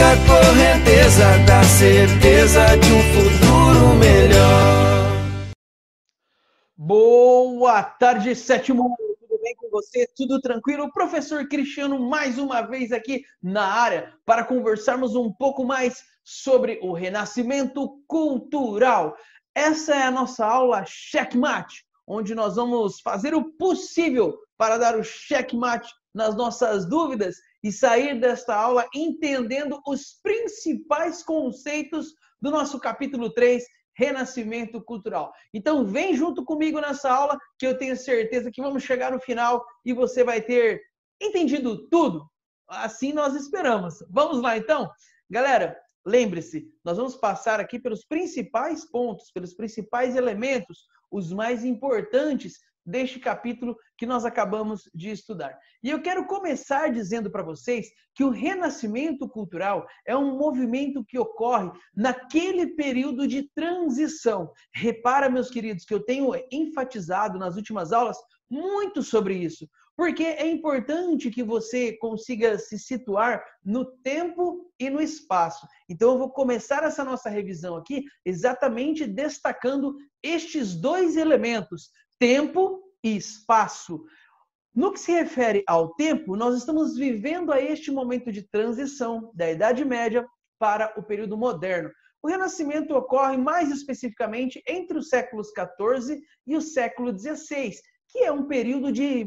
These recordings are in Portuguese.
única correnteza da certeza de um futuro melhor. Boa tarde, sétimo ano. Tudo bem com você? Tudo tranquilo? O professor Cristiano mais uma vez aqui na área para conversarmos um pouco mais sobre o renascimento cultural. Essa é a nossa aula Checkmate, onde nós vamos fazer o possível para dar o checkmate nas nossas dúvidas e sair desta aula entendendo os principais conceitos do nosso capítulo 3, Renascimento Cultural. Então vem junto comigo nessa aula que eu tenho certeza que vamos chegar no final e você vai ter entendido tudo. Assim nós esperamos. Vamos lá então? Galera, lembre-se, nós vamos passar aqui pelos principais pontos, pelos principais elementos, os mais importantes deste capítulo que nós acabamos de estudar. E eu quero começar dizendo para vocês que o renascimento cultural é um movimento que ocorre naquele período de transição. Repara, meus queridos, que eu tenho enfatizado nas últimas aulas muito sobre isso, porque é importante que você consiga se situar no tempo e no espaço. Então eu vou começar essa nossa revisão aqui exatamente destacando estes dois elementos, tempo e espaço. No que se refere ao tempo, nós estamos vivendo a este momento de transição da Idade Média para o período moderno. O Renascimento ocorre mais especificamente entre os séculos XIV e o século XVI, que é um período de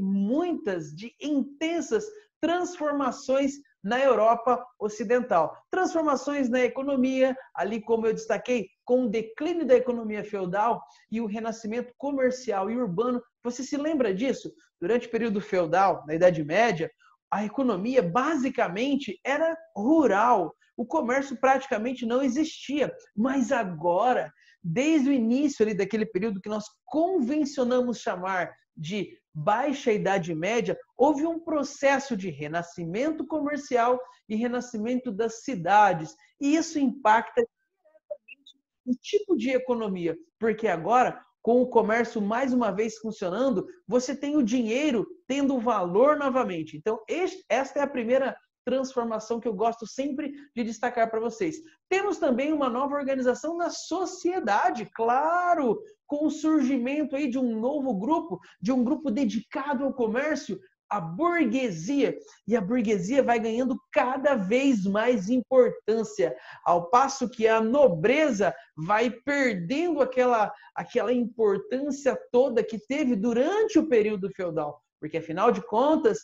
intensas transformações na Europa Ocidental. Transformações na economia, ali como eu destaquei, com o declínio da economia feudal e o renascimento comercial e urbano. Você se lembra disso? Durante o período feudal, na Idade Média, a economia basicamente era rural. O comércio praticamente não existia. Mas agora, desde o início ali daquele período que nós convencionamos chamar de Baixa Idade Média, houve um processo de renascimento comercial e renascimento das cidades. E isso impacta diretamente o tipo de economia, porque agora, com o comércio mais uma vez funcionando, você tem o dinheiro tendo valor novamente. Então, esta é a primeira transformação que eu gosto sempre de destacar para vocês. Temos também uma nova organização na sociedade, claro, com o surgimento aí de um novo grupo, de um grupo dedicado ao comércio, a burguesia. E a burguesia vai ganhando cada vez mais importância, ao passo que a nobreza vai perdendo aquela importância toda que teve durante o período feudal. Porque, afinal de contas,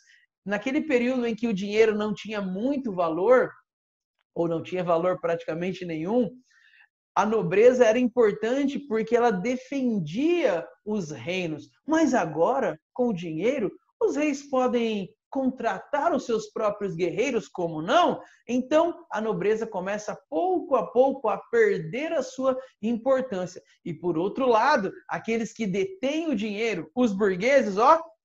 naquele período em que o dinheiro não tinha muito valor, ou não tinha valor praticamente nenhum, a nobreza era importante porque ela defendia os reinos. Mas agora, com o dinheiro, os reis podem contratar os seus próprios guerreiros, como não? Então, a nobreza começa pouco a pouco a perder a sua importância. E, por outro lado, aqueles que detêm o dinheiro, os burgueses,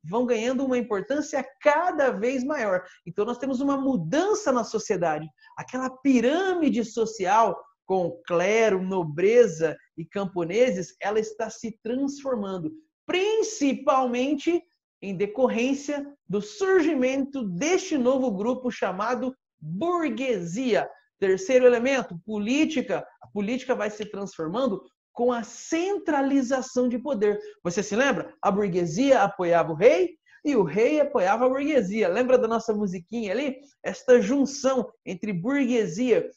vão ganhando uma importância cada vez maior. Então, nós temos uma mudança na sociedade. Aquela pirâmide social com clero, nobreza e camponeses, ela está se transformando, principalmente em decorrência do surgimento deste novo grupo chamado burguesia. Terceiro elemento, política. A política vai se transformando com a centralização de poder. Você se lembra? A burguesia apoiava o rei e o rei apoiava a burguesia. Lembra da nossa musiquinha ali? Esta junção entre burguesia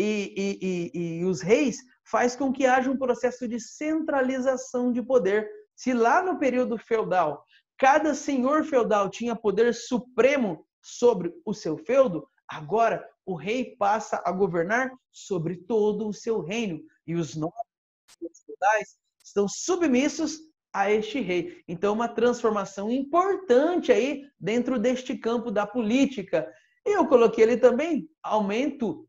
e os reis faz com que haja um processo de centralização de poder. Se lá no período feudal, cada senhor feudal tinha poder supremo sobre o seu feudo, agora o rei passa a governar sobre todo o seu reino. E os nobres feudais estão submissos a este rei. Então, uma transformação importante aí dentro deste campo da política. E eu coloquei ali também aumento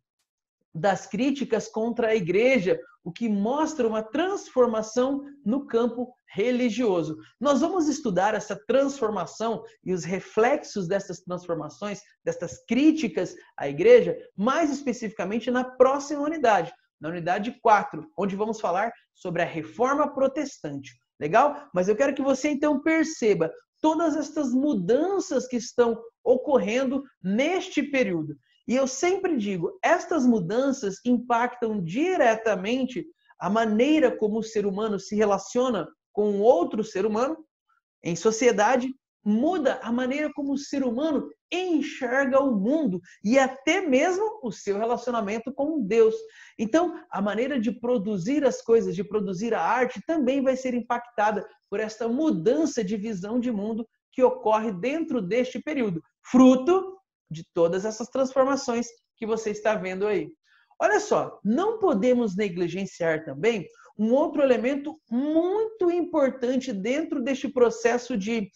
das críticas contra a igreja, o que mostra uma transformação no campo religioso. Nós vamos estudar essa transformação e os reflexos dessas transformações, dessas críticas à igreja, mais especificamente na próxima unidade, na unidade 4, onde vamos falar sobre a Reforma Protestante. Legal? Mas eu quero que você então perceba todas estas mudanças que estão ocorrendo neste período. E eu sempre digo, estas mudanças impactam diretamente a maneira como o ser humano se relaciona com outro ser humano em sociedade, muda a maneira como o ser humano enxerga o mundo e até mesmo o seu relacionamento com Deus. Então, a maneira de produzir as coisas, de produzir a arte, também vai ser impactada por esta mudança de visão de mundo que ocorre dentro deste período, fruto de todas essas transformações que você está vendo aí. Olha só, não podemos negligenciar também um outro elemento muito importante dentro deste processo de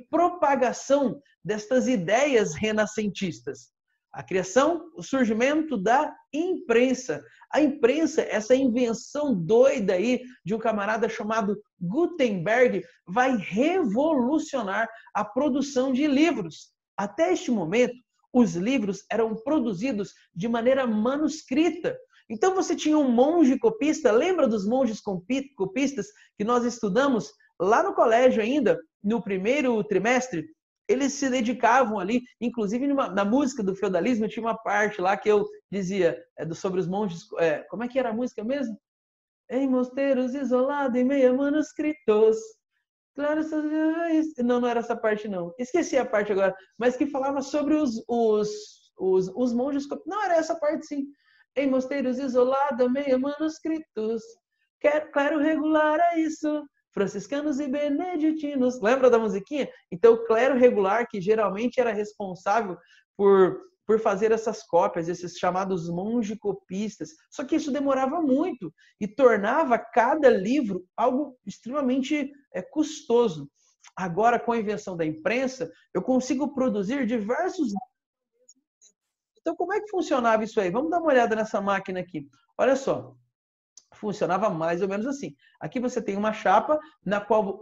propagação destas ideias renascentistas. A criação, o surgimento da imprensa. A imprensa, essa invenção doida aí de um camarada chamado Gutenberg, vai revolucionar a produção de livros. Até este momento, os livros eram produzidos de maneira manuscrita. Então você tinha um monge copista, lembra dos monges copistas que nós estudamos lá no colégio ainda, no primeiro trimestre? Eles se dedicavam ali, inclusive na música do feudalismo, tinha uma parte lá que eu dizia sobre os monges, como é que era a música mesmo? Em mosteiros isolados e meia manuscritos. Claro, não era essa parte não. Esqueci a parte agora, mas que falava sobre os monges. Não, era essa parte sim. Em mosteiros isolados, meia manuscritos. Clero regular é isso. Franciscanos e beneditinos. Lembra da musiquinha? Então, o clero regular, que geralmente era responsável por fazer essas cópias, esses chamados monge-copistas. Só que isso demorava muito e tornava cada livro algo extremamente custoso. Agora, com a invenção da imprensa, eu consigo produzir diversos livros. Então, como é que funcionava isso aí? Vamos dar uma olhada nessa máquina aqui. Olha só. Funcionava mais ou menos assim. Aqui você tem uma chapa na qual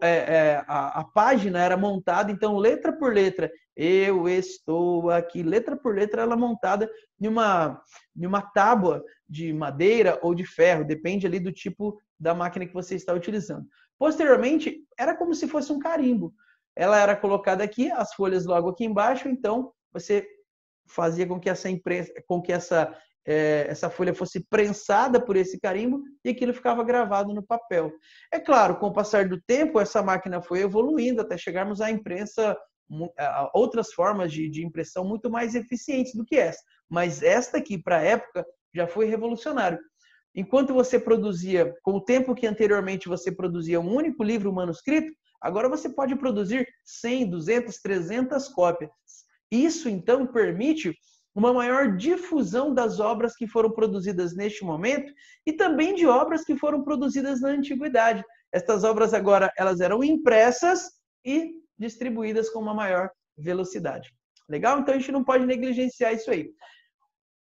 a página era montada, então letra por letra, eu estou aqui, letra por letra ela é montada em uma tábua de madeira ou de ferro, depende ali do tipo da máquina que você está utilizando. Posteriormente, era como se fosse um carimbo. Ela era colocada aqui, as folhas logo aqui embaixo, então você fazia com que essa folha fosse prensada por esse carimbo e aquilo ficava gravado no papel. É claro, com o passar do tempo, essa máquina foi evoluindo até chegarmos à imprensa, a outras formas de impressão muito mais eficientes do que essa. Mas esta aqui, para a época, já foi revolucionário. Enquanto você produzia, com o tempo que anteriormente você produzia um único livro manuscrito, agora você pode produzir 100, 200, 300 cópias. Isso, então, permite uma maior difusão das obras que foram produzidas neste momento e também de obras que foram produzidas na antiguidade. Estas obras agora elas eram impressas e distribuídas com uma maior velocidade. Legal? Então a gente não pode negligenciar isso aí.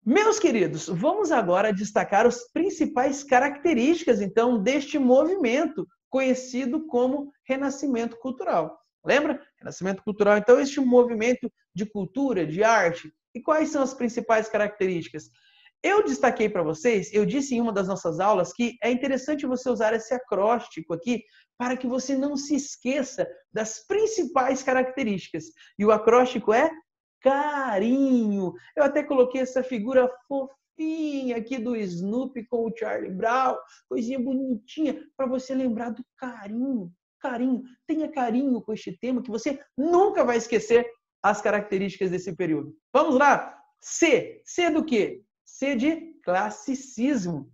Meus queridos, vamos agora destacar as principais características então deste movimento conhecido como Renascimento Cultural. Lembra? Renascimento Cultural, então, este movimento de cultura, de arte. E quais são as principais características? Eu destaquei para vocês, eu disse em uma das nossas aulas que é interessante você usar esse acróstico aqui para que você não se esqueça das principais características. E o acróstico é carinho. Eu até coloquei essa figura fofinha aqui do Snoopy com o Charlie Brown, coisinha bonitinha, para você lembrar do carinho. Carinho. Tenha carinho com este tema que você nunca vai esquecer as características desse período. Vamos lá? C. C do quê? C de classicismo.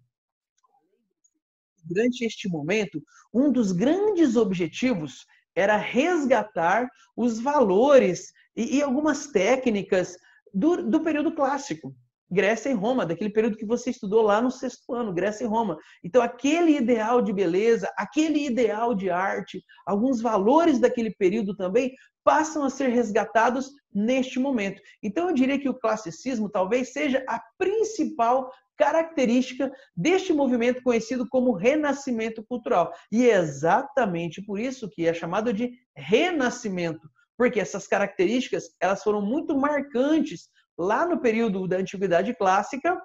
Durante este momento, um dos grandes objetivos era resgatar os valores e algumas técnicas do período clássico. Grécia e Roma, daquele período que você estudou lá no 6º ano, Grécia e Roma. Então, aquele ideal de beleza, aquele ideal de arte, alguns valores daquele período também passam a ser resgatados neste momento. Então, eu diria que o classicismo talvez seja a principal característica deste movimento conhecido como Renascimento Cultural. E é exatamente por isso que é chamado de Renascimento, porque essas características elas foram muito marcantes lá no período da Antiguidade Clássica,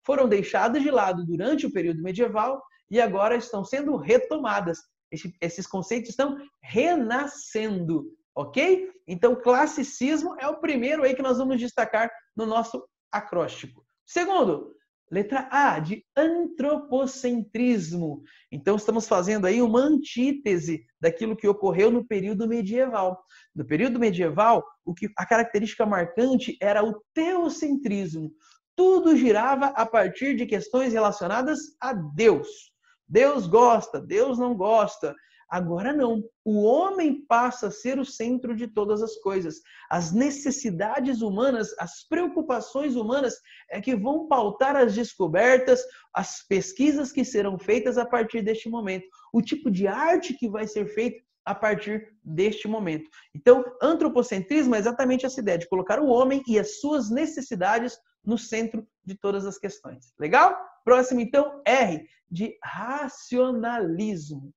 foram deixadas de lado durante o período medieval e agora estão sendo retomadas. Esses conceitos estão renascendo, ok? Então, classicismo é o primeiro aí que nós vamos destacar no nosso acróstico. Segundo, letra A, de antropocentrismo. Então, estamos fazendo aí uma antítese daquilo que ocorreu no período medieval. No período medieval, a característica marcante era o teocentrismo. Tudo girava a partir de questões relacionadas a Deus. Deus gosta, Deus não gosta. Agora não. O homem passa a ser o centro de todas as coisas. As necessidades humanas, as preocupações humanas é que vão pautar as descobertas, as pesquisas que serão feitas a partir deste momento. O tipo de arte que vai ser feito a partir deste momento. Então, antropocentrismo é exatamente essa ideia de colocar o homem e as suas necessidades no centro de todas as questões. Legal? Próximo, então, R, de racionalismo.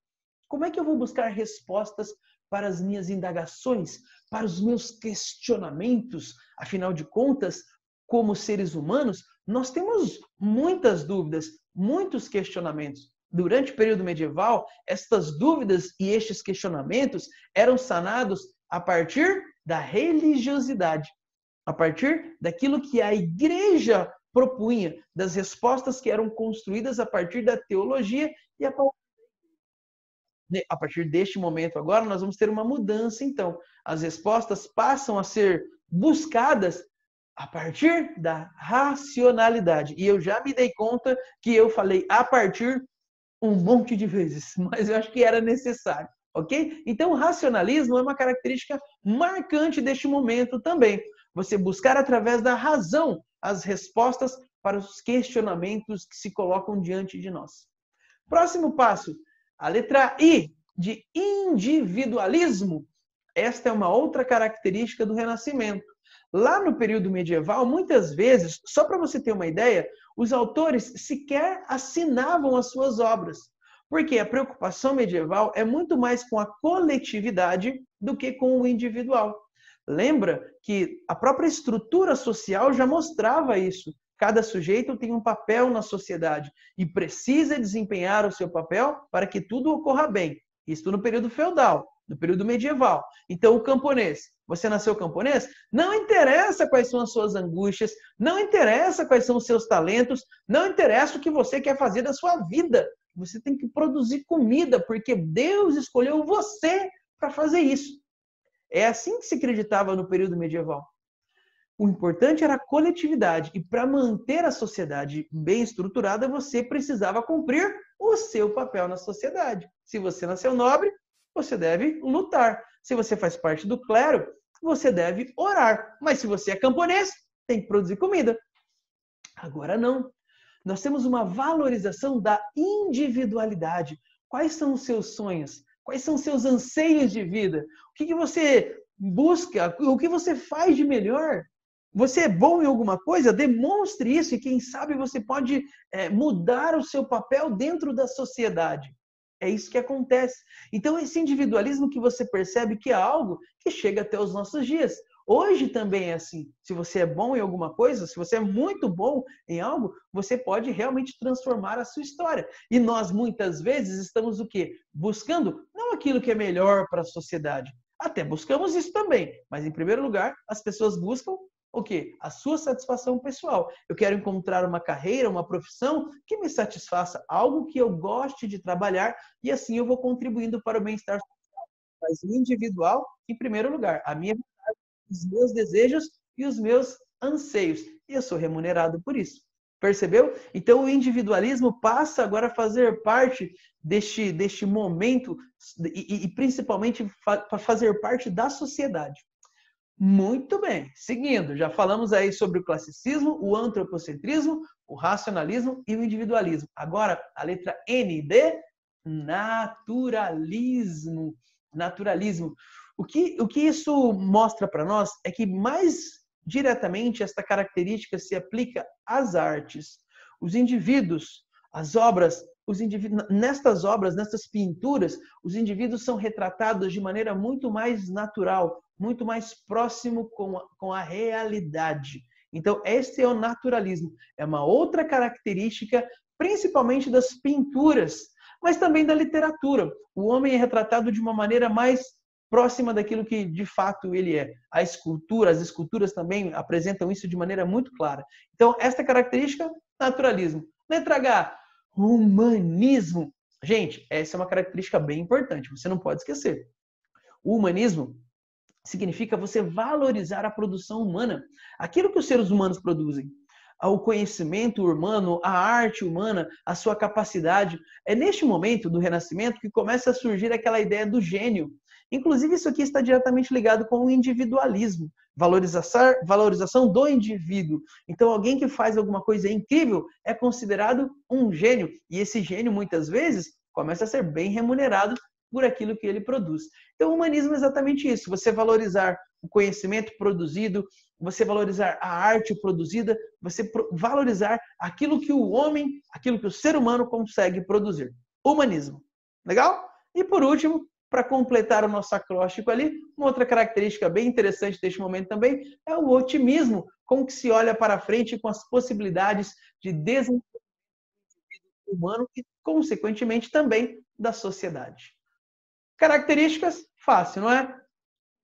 Como é que eu vou buscar respostas para as minhas indagações, para os meus questionamentos? Afinal de contas, como seres humanos, nós temos muitas dúvidas, muitos questionamentos. Durante o período medieval, estas dúvidas e estes questionamentos eram sanados a partir da religiosidade, a partir daquilo que a igreja propunha, das respostas que eram construídas a partir da teologia e a partir deste momento agora nós vamos ter uma mudança, então. As respostas passam a ser buscadas a partir da racionalidade. E eu já me dei conta que eu falei a partir um monte de vezes, mas eu acho que era necessário, ok? Então, o racionalismo é uma característica marcante deste momento também. Você buscar através da razão as respostas para os questionamentos que se colocam diante de nós. Próximo passo, a letra I, de individualismo. Esta é uma outra característica do Renascimento. Lá no período medieval, muitas vezes, só para você ter uma ideia, os autores sequer assinavam as suas obras. Porque a preocupação medieval é muito mais com a coletividade do que com o individual. Lembra que a própria estrutura social já mostrava isso. Cada sujeito tem um papel na sociedade e precisa desempenhar o seu papel para que tudo ocorra bem. Isso no período feudal, no período medieval. Então, o camponês, você nasceu camponês? Não interessa quais são as suas angústias, não interessa quais são os seus talentos, não interessa o que você quer fazer da sua vida. Você tem que produzir comida, porque Deus escolheu você para fazer isso. É assim que se acreditava no período medieval. O importante era a coletividade. E para manter a sociedade bem estruturada, você precisava cumprir o seu papel na sociedade. Se você nasceu nobre, você deve lutar. Se você faz parte do clero, você deve orar. Mas se você é camponês, tem que produzir comida. Agora não. Nós temos uma valorização da individualidade. Quais são os seus sonhos? Quais são os seus anseios de vida? O que você busca? O que você faz de melhor? Você é bom em alguma coisa? Demonstre isso e quem sabe você pode mudar o seu papel dentro da sociedade. É isso que acontece. Então, esse individualismo que você percebe que é algo que chega até os nossos dias. Hoje também é assim. Se você é bom em alguma coisa, se você é muito bom em algo, você pode realmente transformar a sua história. E nós, muitas vezes, estamos o quê? Buscando não aquilo que é melhor para a sociedade. Até buscamos isso também. Mas, em primeiro lugar, as pessoas buscam o quê? A sua satisfação pessoal. Eu quero encontrar uma carreira, uma profissão que me satisfaça, algo que eu goste de trabalhar e assim eu vou contribuindo para o bem-estar social. Mas o individual, em primeiro lugar, a minha vontade, os meus desejos e os meus anseios. E eu sou remunerado por isso. Percebeu? Então o individualismo passa agora a fazer parte deste momento e principalmente para fazer parte da sociedade. Muito bem, seguindo, já falamos aí sobre o classicismo, o antropocentrismo, o racionalismo e o individualismo. Agora, a letra N de naturalismo. Naturalismo. O que isso mostra para nós é que mais diretamente esta característica se aplica às artes. Os indivíduos, as obras, nestas obras, nestas pinturas, os indivíduos são retratados de maneira muito mais natural, muito mais próximo com a realidade. Então, este é o naturalismo. É uma outra característica, principalmente das pinturas, mas também da literatura. O homem é retratado de uma maneira mais próxima daquilo que de fato ele é. A escultura, as esculturas também apresentam isso de maneira muito clara. Então, esta característica, naturalismo. Letra H, humanismo. Gente, essa é uma característica bem importante, você não pode esquecer. O humanismo significa você valorizar a produção humana, aquilo que os seres humanos produzem. O conhecimento humano, a arte humana, a sua capacidade. É neste momento do Renascimento que começa a surgir aquela ideia do gênio. Inclusive, isso aqui está diretamente ligado com o individualismo, valorização do indivíduo. Então, alguém que faz alguma coisa incrível é considerado um gênio. E esse gênio, muitas vezes, começa a ser bem remunerado por aquilo que ele produz. Então, o humanismo é exatamente isso. Você valorizar o conhecimento produzido, você valorizar a arte produzida, você valorizar aquilo que o homem, aquilo que o ser humano consegue produzir. Humanismo. Legal? E por último, para completar o nosso acróstico ali, uma outra característica bem interessante deste momento também é o otimismo, com que se olha para frente com as possibilidades de desenvolvimento humano e, consequentemente, também da sociedade. Características, fácil, não é?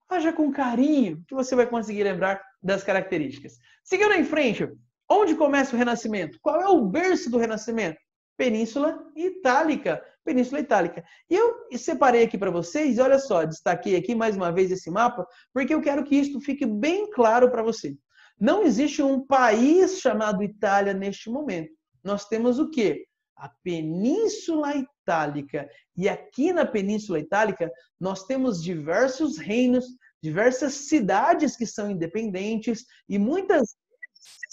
Haja com carinho que você vai conseguir lembrar das características. Seguindo em frente, onde começa o Renascimento? Qual é o berço do Renascimento? Península Itálica. Península Itálica. E eu separei aqui para vocês, olha só, destaquei aqui mais uma vez esse mapa, porque eu quero que isso fique bem claro para você. Não existe um país chamado Itália neste momento. Nós temos o quê? A Península Itálica. E aqui na Península Itálica, nós temos diversos reinos, diversas cidades que são independentes e muitas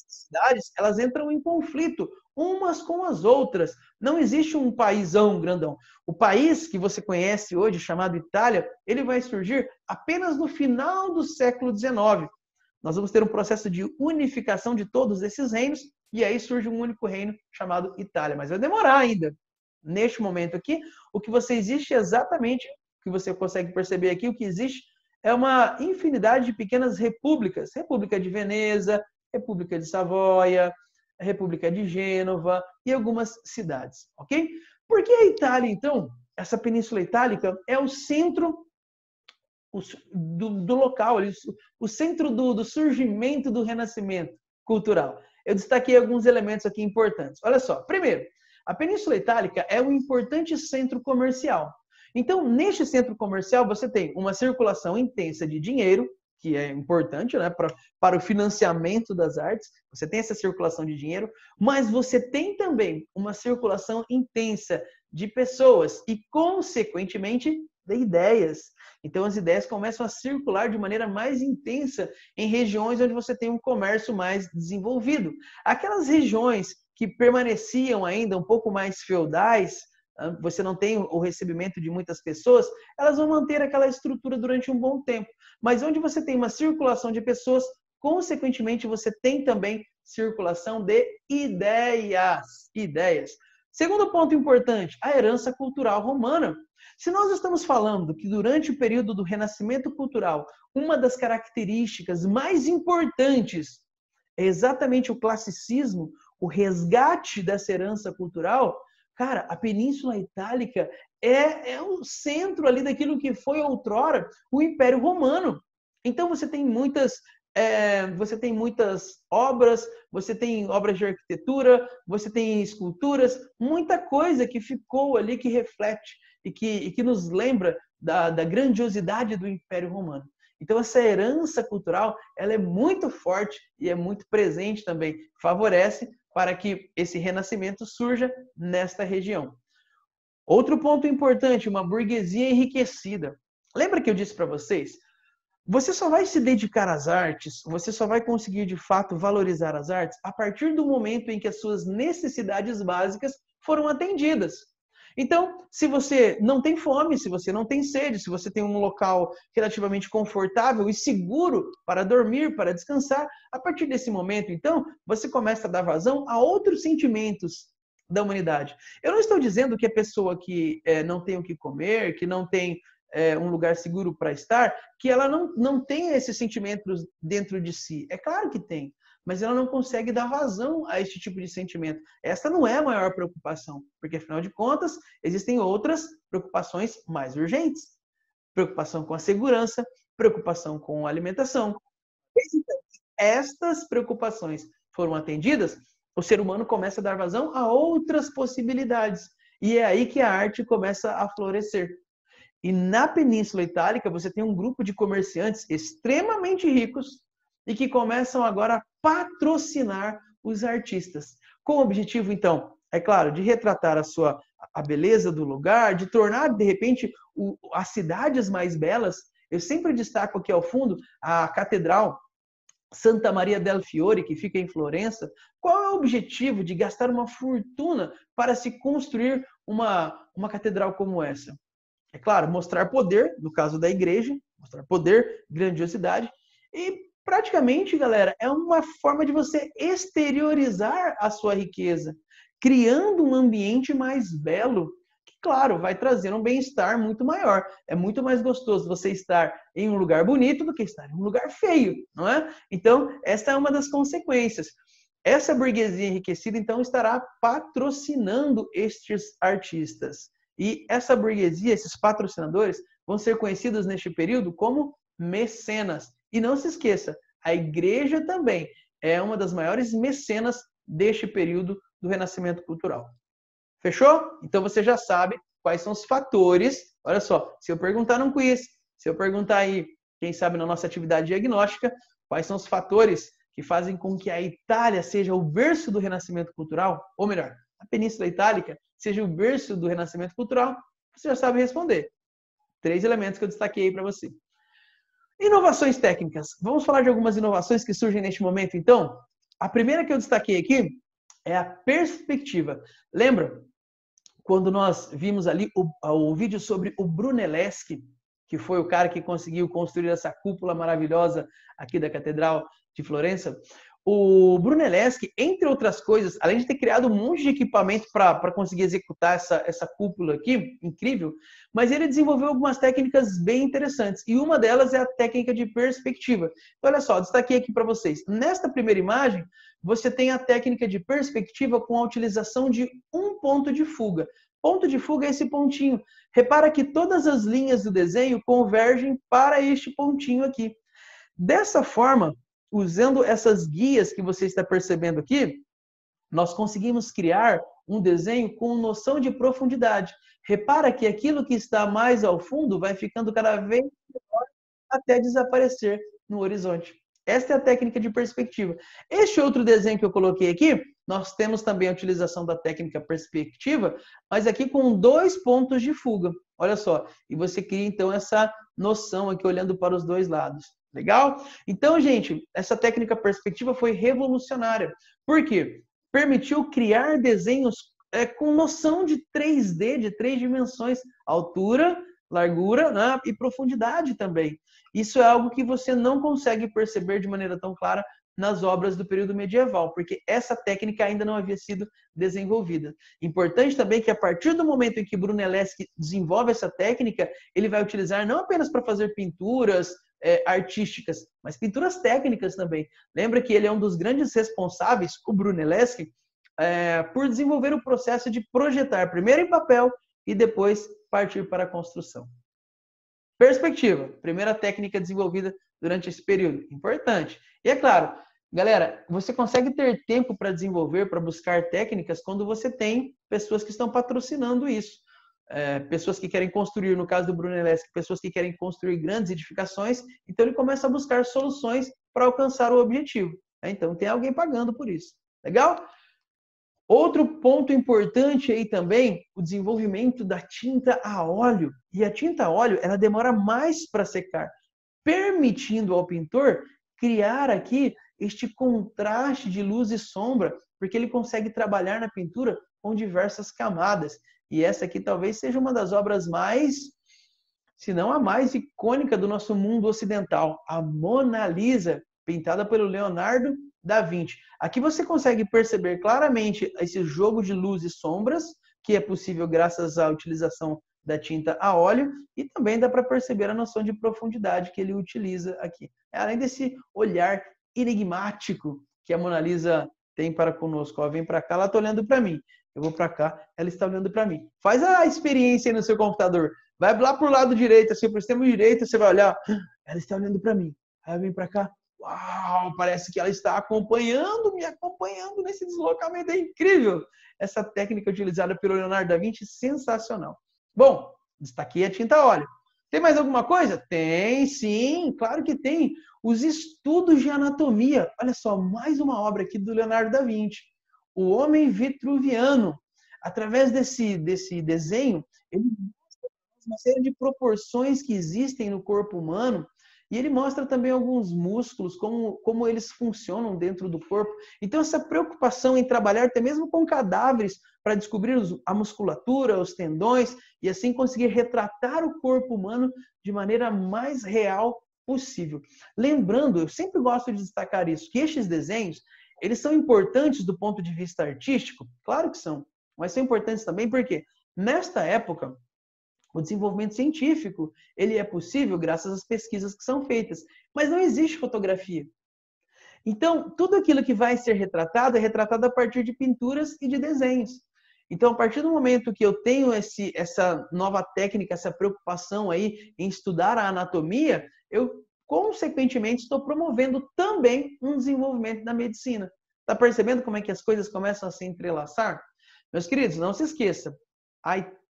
cidades, elas entram em conflito umas com as outras. Não existe um paísão grandão. O país que você conhece hoje, chamado Itália, ele vai surgir apenas no final do século XIX. Nós vamos ter um processo de unificação de todos esses reinos e aí surge um único reino chamado Itália. Mas vai demorar ainda. Neste momento aqui, o que você existe é exatamente, o que você consegue perceber aqui, o que existe é uma infinidade de pequenas repúblicas. República de Veneza, República de Savoia, República de Gênova e algumas cidades, ok? Porque a Itália, então, essa Península Itálica é o centro do local, o centro do surgimento do renascimento cultural. Eu destaquei alguns elementos aqui importantes. Olha só, primeiro, a Península Itálica é um importante centro comercial. Então, neste centro comercial, você tem uma circulação intensa de dinheiro, que é importante, né, para o financiamento das artes. Você tem essa circulação de dinheiro, mas você tem também uma circulação intensa de pessoas e, consequentemente, de ideias. Então, as ideias começam a circular de maneira mais intensa em regiões onde você tem um comércio mais desenvolvido. Aquelas regiões que permaneciam ainda um pouco mais feudais, você não tem o recebimento de muitas pessoas, elas vão manter aquela estrutura durante um bom tempo. Mas onde você tem uma circulação de pessoas, consequentemente, você tem também circulação de ideias. Segundo ponto importante, a herança cultural romana. Se nós estamos falando que durante o período do Renascimento cultural, uma das características mais importantes é exatamente o classicismo, o resgate dessa herança cultural, cara, a Península Itálica é o centro ali daquilo que foi outrora o Império Romano. Então você tem muitas obras, você tem obras de arquitetura, você tem esculturas, muita coisa que ficou ali que reflete e que nos lembra da grandiosidade do Império Romano. Então essa herança cultural, ela é muito forte e é muito presente também, favorece para que esse renascimento surja nesta região. Outro ponto importante, uma burguesia enriquecida. Lembra que eu disse para vocês? Você só vai se dedicar às artes, você só vai conseguir de fato valorizar as artes a partir do momento em que as suas necessidades básicas foram atendidas. Então, se você não tem fome, se você não tem sede, se você tem um local relativamente confortável e seguro para dormir, para descansar, a partir desse momento, então, você começa a dar vazão a outros sentimentos da humanidade. Eu não estou dizendo que a pessoa que não tem o que comer, que não tem um lugar seguro para estar, que ela não tem esses sentimentos dentro de si. É claro que tem, mas ela não consegue dar vazão a esse tipo de sentimento. Essa não é a maior preocupação, porque, afinal de contas, existem outras preocupações mais urgentes. preocupação com a segurança, preocupação com a alimentação. Estas preocupações foram atendidas, o ser humano começa a dar vazão a outras possibilidades. E é aí que a arte começa a florescer. E na Península Itálica, você tem um grupo de comerciantes extremamente ricos e que começam agora a patrocinar os artistas. Com o objetivo, então, é claro, de retratar a beleza do lugar, de tornar, de repente, as cidades mais belas. Eu sempre destaco aqui ao fundo a Catedral Santa Maria del Fiore, que fica em Florença. Qual é o objetivo de gastar uma fortuna para se construir uma catedral como essa? É claro, mostrar poder, no caso da igreja, mostrar poder, grandiosidade, e praticamente, galera, é uma forma de você exteriorizar a sua riqueza, criando um ambiente mais belo, que, claro, vai trazer um bem-estar muito maior. É muito mais gostoso você estar em um lugar bonito do que estar em um lugar feio, não é? Então, essa é uma das consequências. Essa burguesia enriquecida, então, estará patrocinando estes artistas. E essa burguesia, esses patrocinadores, vão ser conhecidos neste período como mecenas. E não se esqueça, a igreja também é uma das maiores mecenas deste período do Renascimento cultural. Fechou? Então você já sabe quais são os fatores. Olha só, se eu perguntar num quiz, se eu perguntar aí, quem sabe na nossa atividade diagnóstica, quais são os fatores que fazem com que a Itália seja o berço do Renascimento cultural, ou melhor, a Península Itálica seja o berço do Renascimento cultural, você já sabe responder. 3 elementos que eu destaquei aí para você. Inovações técnicas. Vamos falar de algumas inovações que surgem neste momento, então? A primeira que eu destaquei aqui é a perspectiva. Lembra quando nós vimos ali o vídeo sobre o Brunelleschi, que foi o cara que conseguiu construir essa cúpula maravilhosa aqui da Catedral de Florença? O Brunelleschi, entre outras coisas, além de ter criado um monte de equipamento para conseguir executar essa cúpula aqui, incrível, mas ele desenvolveu algumas técnicas bem interessantes. E uma delas é a técnica de perspectiva. Então, olha só, destaquei aqui para vocês. Nesta primeira imagem, você tem a técnica de perspectiva com a utilização de um ponto de fuga. Ponto de fuga é esse pontinho. Repara que todas as linhas do desenho convergem para este pontinho aqui. Dessa forma, usando essas guias que você está percebendo aqui, nós conseguimos criar um desenho com noção de profundidade. Repara que aquilo que está mais ao fundo vai ficando cada vez menor até desaparecer no horizonte. Esta é a técnica de perspectiva. Este outro desenho que eu coloquei aqui, nós temos também a utilização da técnica perspectiva, mas aqui com 2 pontos de fuga. Olha só, e você cria então essa noção aqui olhando para os 2 lados. Legal? Então, gente, essa técnica perspectiva foi revolucionária. Por quê? Permitiu criar desenhos com noção de 3D, de 3 dimensões, altura, largura, né, e profundidade também. Isso é algo que você não consegue perceber de maneira tão clara nas obras do período medieval, porque essa técnica ainda não havia sido desenvolvida. Importante também que a partir do momento em que Brunelleschi desenvolve essa técnica, ele vai utilizar não apenas para fazer pinturas artísticas, mas pinturas técnicas também. Lembra que ele é um dos grandes responsáveis, o Brunelleschi, por desenvolver o processo de projetar primeiro em papel e depois partir para a construção. Perspectiva, primeira técnica desenvolvida durante esse período. Importante. E é claro, galera, você consegue ter tempo para desenvolver, para buscar técnicas quando você tem pessoas que estão patrocinando isso. Pessoas que querem construir, no caso do Brunelleschi, pessoas que querem construir grandes edificações, então ele começa a buscar soluções para alcançar o objetivo. Então tem alguém pagando por isso. Legal? Outro ponto importante aí também, o desenvolvimento da tinta a óleo. E a tinta a óleo, ela demora mais para secar, permitindo ao pintor criar aqui este contraste de luz e sombra, porque ele consegue trabalhar na pintura com diversas camadas. E essa aqui talvez seja uma das obras mais, se não a mais icônica do nosso mundo ocidental, a Mona Lisa, pintada pelo Leonardo da Vinci. Aqui você consegue perceber claramente esse jogo de luz e sombras, que é possível graças à utilização da tinta a óleo, e também dá para perceber a noção de profundidade que ele utiliza aqui. Além desse olhar enigmático que a Mona Lisa tem para conosco. Ó, vem para cá, ela está olhando para mim. Eu vou para cá, ela está olhando para mim. Faz a experiência aí no seu computador. Vai lá pro lado direito, assim, pro extremo direito, você vai olhar, ela está olhando para mim. Aí eu venho para cá, uau, parece que ela está me acompanhando nesse deslocamento, é incrível. Essa técnica utilizada pelo Leonardo da Vinci, sensacional. Bom, destaquei a tinta a óleo. Tem mais alguma coisa? Tem, sim, claro que tem. Os estudos de anatomia. Olha só, mais uma obra aqui do Leonardo da Vinci. O Homem Vitruviano. Através desse desenho, ele mostra uma série de proporções que existem no corpo humano e ele mostra também alguns músculos, como eles funcionam dentro do corpo. Então, essa preocupação em trabalhar até mesmo com cadáveres para descobrir a musculatura, os tendões e assim conseguir retratar o corpo humano de maneira mais real possível. Lembrando, eu sempre gosto de destacar isso, que estes desenhos, eles são importantes do ponto de vista artístico? Claro que são, mas são importantes também porque nesta época o desenvolvimento científico ele é possível graças às pesquisas que são feitas, mas não existe fotografia. Então, tudo aquilo que vai ser retratado é retratado a partir de pinturas e de desenhos. Então, a partir do momento que eu tenho essa nova técnica, essa preocupação aí em estudar a anatomia, eu, consequentemente, estou promovendo também um desenvolvimento da medicina. Está percebendo como é que as coisas começam a se entrelaçar? Meus queridos, não se esqueça,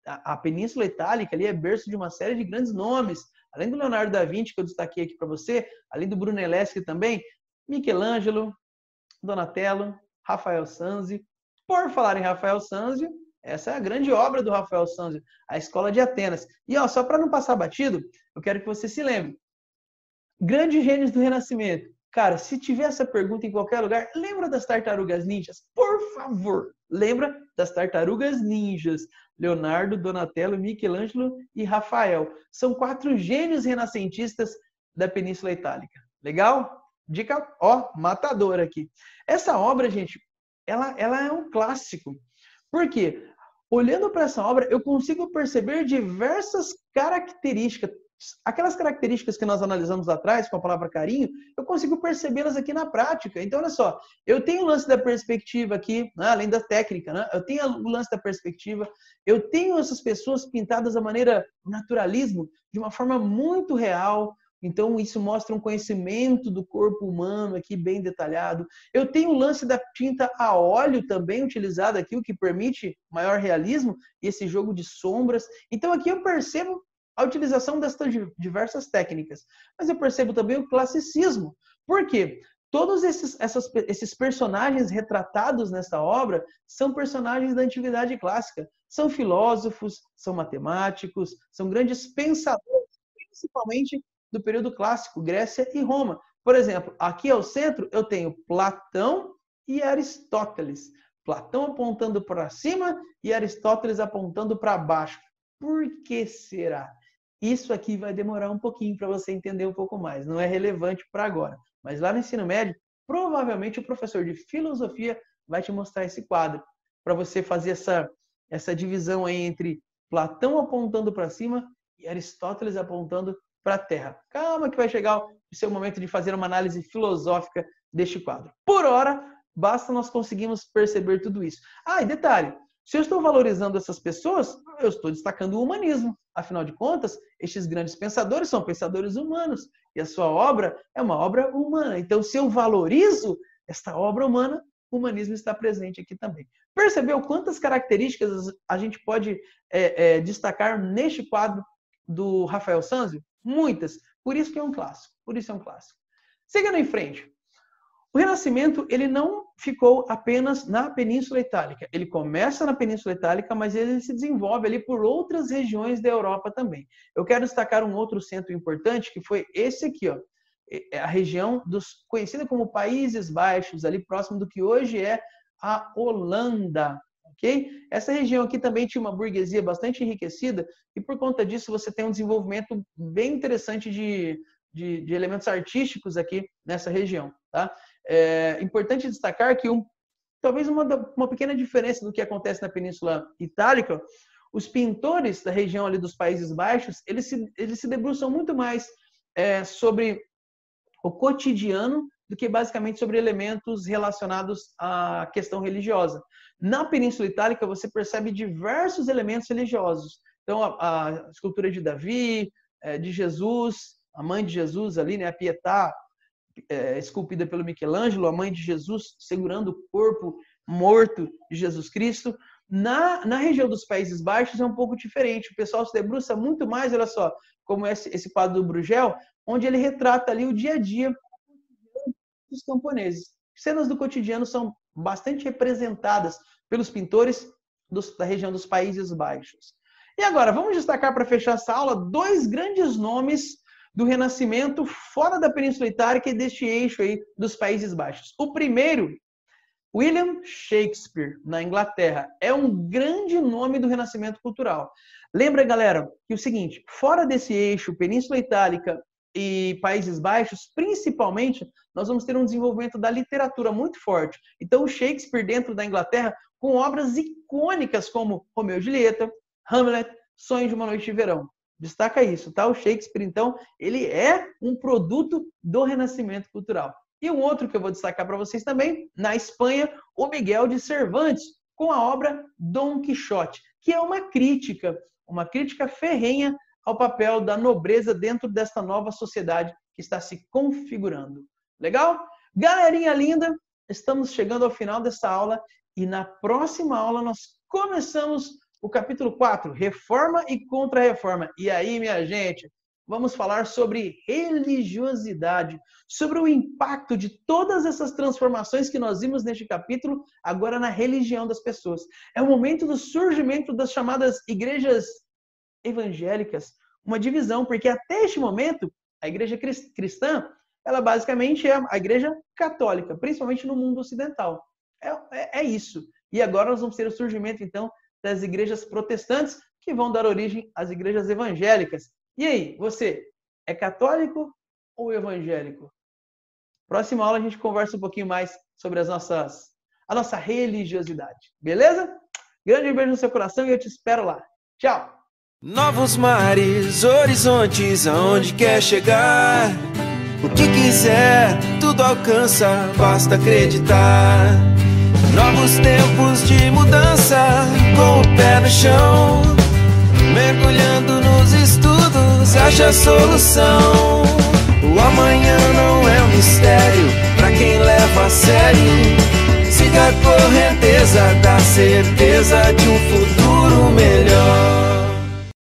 a Península Itálica ali é berço de uma série de grandes nomes. Além do Leonardo da Vinci, que eu destaquei aqui para você, além do Brunelleschi também, Michelangelo, Donatello, Rafael Sanzio. Por falar em Rafael Sanzio, essa é a grande obra do Rafael Sanzio, a Escola de Atenas. E ó, só para não passar batido, eu quero que você se lembre. Grandes gênios do Renascimento. Cara, se tiver essa pergunta em qualquer lugar, lembra das tartarugas ninjas? Por favor, lembra das tartarugas ninjas. Leonardo, Donatello, Michelangelo e Rafael. São 4 gênios renascentistas da Península Itálica. Legal? Dica, ó, matadora aqui. Essa obra, gente, ela é um clássico. Por quê? Olhando para essa obra, eu consigo perceber diversas características. Aquelas características que nós analisamos lá atrás, com a palavra carinho, eu consigo percebê-las aqui na prática. Então, olha só, eu tenho o lance da perspectiva aqui, né, além da técnica, né? Eu tenho o lance da perspectiva, eu tenho essas pessoas pintadas da maneira naturalismo, de uma forma muito real. Então, isso mostra um conhecimento do corpo humano aqui bem detalhado. Eu tenho o lance da tinta a óleo também utilizada aqui, o que permite maior realismo e esse jogo de sombras. Então, aqui eu percebo a utilização dessas diversas técnicas. Mas eu percebo também o classicismo. Por quê? Todos esses personagens retratados nessa obra são personagens da antiguidade clássica. São filósofos, são matemáticos, são grandes pensadores, principalmente do período clássico, Grécia e Roma. Por exemplo, aqui ao centro eu tenho Platão e Aristóteles. Platão apontando para cima e Aristóteles apontando para baixo. Por que será? Isso aqui vai demorar um pouquinho para você entender um pouco mais. Não é relevante para agora. Mas lá no ensino médio, provavelmente o professor de filosofia vai te mostrar esse quadro. Para você fazer essa divisão aí entre Platão apontando para cima e Aristóteles apontando para a Terra. Calma que vai chegar o seu momento de fazer uma análise filosófica deste quadro. Por hora, basta nós conseguirmos perceber tudo isso. Ah, e detalhe, se eu estou valorizando essas pessoas, eu estou destacando o humanismo. Afinal de contas, estes grandes pensadores são pensadores humanos. E a sua obra é uma obra humana. Então, se eu valorizo esta obra humana, o humanismo está presente aqui também. Percebeu quantas características a gente pode destacar neste quadro do Rafael Sanzio? Muitas. Por isso que é um clássico. Por isso é um clássico. Seguindo em frente. O Renascimento ele não ficou apenas na Península Itálica. Ele começa na Península Itálica, mas ele se desenvolve ali por outras regiões da Europa também. Eu quero destacar um outro centro importante, que foi esse aqui, ó, a região conhecida como Países Baixos, ali próximo do que hoje é a Holanda. Okay? Essa região aqui também tinha uma burguesia bastante enriquecida e por conta disso você tem um desenvolvimento bem interessante de elementos artísticos aqui nessa região. Tá? É importante destacar que talvez uma pequena diferença do que acontece na Península Itálica, os pintores da região ali dos Países Baixos, eles se debruçam muito mais sobre o cotidiano do que basicamente sobre elementos relacionados à questão religiosa. Na Península Itálica você percebe diversos elementos religiosos. Então, a escultura de Davi, de Jesus, a mãe de Jesus ali, né, a Pietà, esculpida pelo Michelangelo, a mãe de Jesus segurando o corpo morto de Jesus Cristo. Na região dos Países Baixos é um pouco diferente. O pessoal se debruça muito mais, olha só, como esse quadro do Bruegel, onde ele retrata ali o dia a dia dos camponeses. Cenas do cotidiano são bastante representadas pelos pintores da região dos Países Baixos. E agora, vamos destacar para fechar essa aula 2 grandes nomes do Renascimento fora da Península Itálica e deste eixo aí dos Países Baixos. O primeiro, William Shakespeare, na Inglaterra, é um grande nome do Renascimento cultural. Lembra, galera, que o seguinte, fora desse eixo, Península Itálica e Países Baixos, principalmente, nós vamos ter um desenvolvimento da literatura muito forte. Então, o Shakespeare dentro da Inglaterra, com obras icônicas como Romeu e Julieta, Hamlet, Sonho de uma Noite de Verão. Destaca isso, tá? O Shakespeare, então, ele é um produto do Renascimento cultural. E um outro que eu vou destacar para vocês também, na Espanha, o Miguel de Cervantes, com a obra Dom Quixote, que é uma crítica ferrenha ao papel da nobreza dentro desta nova sociedade que está se configurando. Legal? Galerinha linda, estamos chegando ao final dessa aula e na próxima aula nós começamos o capítulo 4, Reforma e Contra-Reforma. E aí, minha gente, vamos falar sobre religiosidade, sobre o impacto de todas essas transformações que nós vimos neste capítulo, agora na religião das pessoas. É o momento do surgimento das chamadas igrejas evangélicas, uma divisão, porque até este momento, a igreja cristã, ela basicamente é a igreja católica, principalmente no mundo ocidental. É isso. E agora nós vamos ter o surgimento, então, das igrejas protestantes, que vão dar origem às igrejas evangélicas. E aí, você é católico ou evangélico? Próxima aula a gente conversa um pouquinho mais sobre a nossa religiosidade. Beleza? Grande beijo no seu coração e eu te espero lá. Tchau! Novos mares, horizontes, aonde quer chegar. O que quiser, tudo alcança, basta acreditar. Novos tempos de mudança, com o pé no chão. Mergulhando nos estudos, acha a solução. O amanhã não é um mistério pra quem leva a sério. Siga a correnteza da certeza de um futuro melhor.